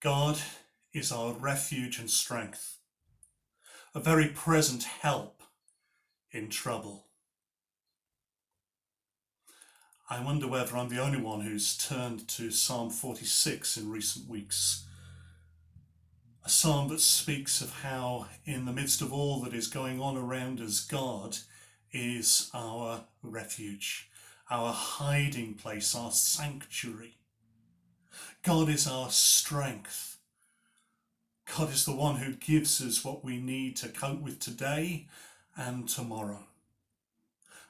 God is our refuge and strength, a very present help in trouble. I wonder whether I'm the only one who's turned to Psalm 46 in recent weeks. A psalm that speaks of how, in the midst of all that is going on around us, God is our refuge, our hiding place, our sanctuary. God is our strength. God is the one who gives us what we need to cope with today and tomorrow.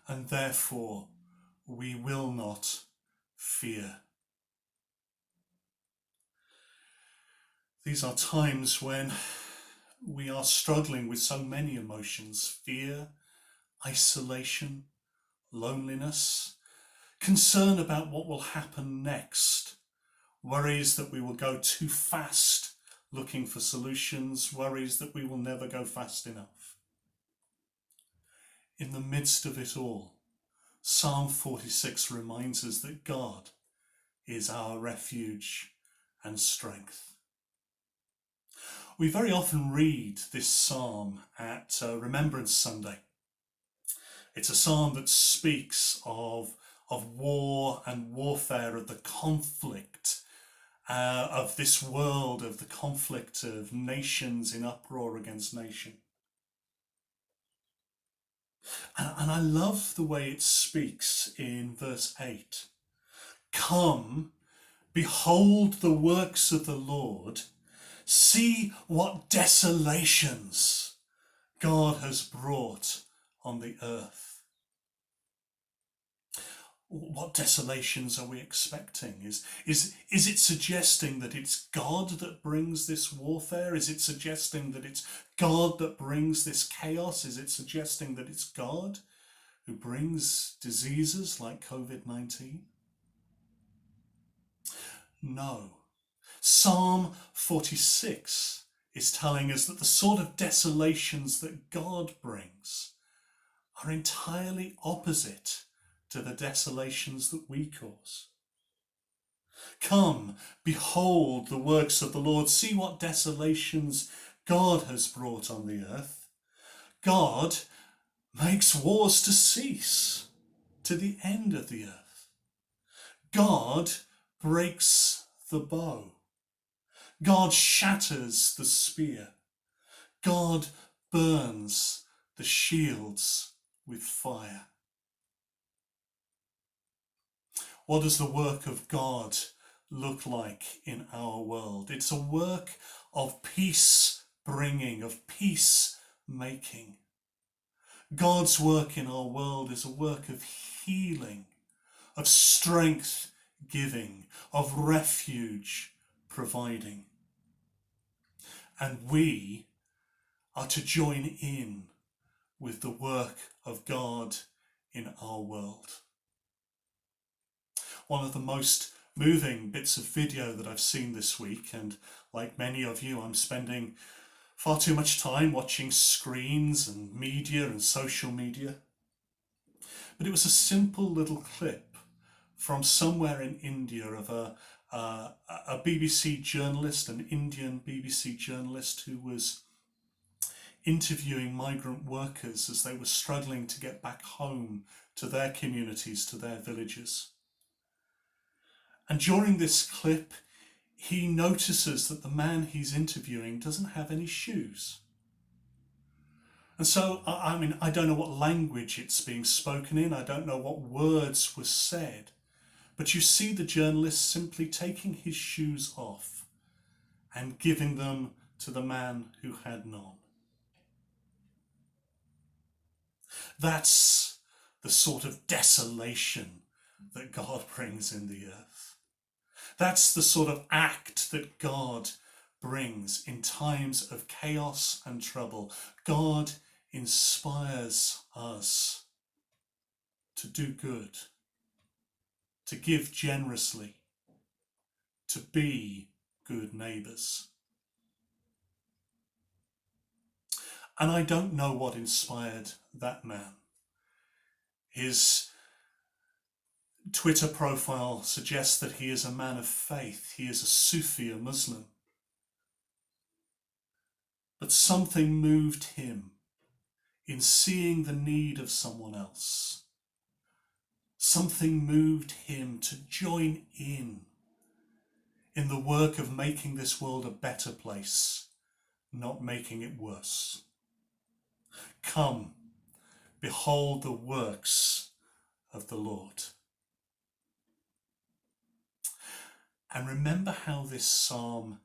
And therefore, we will not fear. These are times when we are struggling with so many emotions: fear, isolation, loneliness, concern about what will happen next, worries that we will go too fast looking for solutions, worries that we will never go fast enough. In the midst of it all, Psalm 46 reminds us that God is our refuge and strength. We very often read this psalm at Remembrance Sunday. It's a psalm that speaks of war and warfare, of the conflict of this world, of the conflict of nations in uproar against nation. And I love the way it speaks in verse 8. Come, behold the works of the Lord. See what desolations God has brought on the earth. What desolations are we expecting? Is it suggesting that it's God that brings this warfare? Is it suggesting that it's God that brings this chaos? Is it suggesting that it's God who brings diseases like COVID-19? No. Psalm 46 is telling us that the sort of desolations that God brings are entirely opposite to the desolations that we cause. Come, behold the works of the Lord. See what desolations God has brought on the earth. God makes wars to cease to the end of the earth. God breaks the bow. God shatters the spear. God burns the shields with fire. What does the work of God look like in our world? It's a work of peace bringing, of peace making. God's work in our world is a work of healing, of strength giving, of refuge providing. And we are to join in with the work of God in our world. One of the most moving bits of video that I've seen this week, and like many of you, I'm spending far too much time watching screens and media and social media. But it was a simple little clip from somewhere in India of a BBC journalist, an Indian BBC journalist, who was interviewing migrant workers as they were struggling to get back home to their communities, to their villages. And during this clip, he notices that the man he's interviewing doesn't have any shoes. And so, I don't know what language it's being spoken in, I don't know what words were said, but you see the journalist simply taking his shoes off and giving them to the man who had none. That's the sort of desolation that God brings in the earth. That's the sort of act that God brings in times of chaos and trouble. God inspires us to do good, to give generously, to be good neighbours. And I don't know what inspired that man. His Twitter profile suggests that he is a man of faith. He is a Sufi, a Muslim. But something moved him in seeing the need of someone else. Something moved him to join in the work of making this world a better place, not making it worse. Come, behold the works of the Lord. And remember how this psalm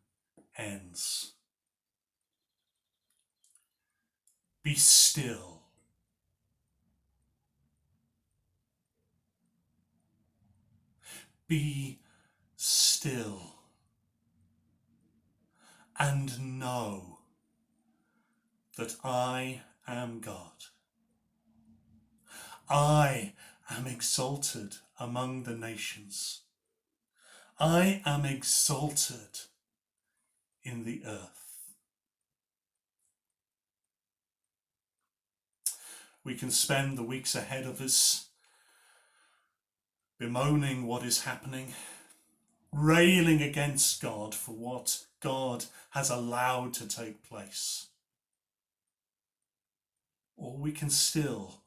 ends. Be still. Be still. And know that I am God. I am exalted among the nations. I am exalted in the earth. We can spend the weeks ahead of us bemoaning what is happening, railing against God for what God has allowed to take place. Or we can still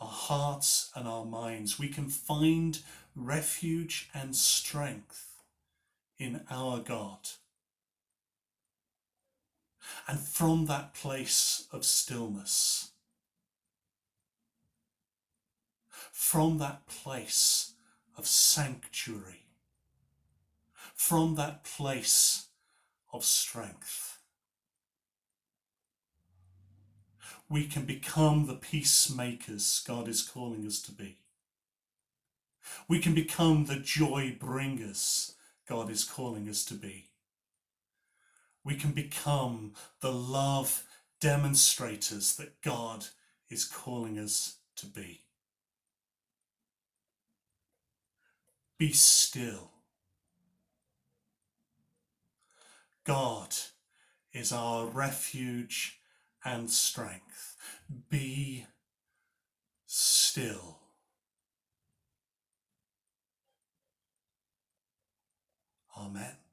our hearts and our minds. We can find refuge and strength in our God. And from that place of stillness, from that place of sanctuary, from that place of strength, we can become the peacemakers God is calling us to be. We can become the joy bringers God is calling us to be. We can become the love demonstrators that God is calling us to be. Be still. God is our refuge and strength. Be still. Amen.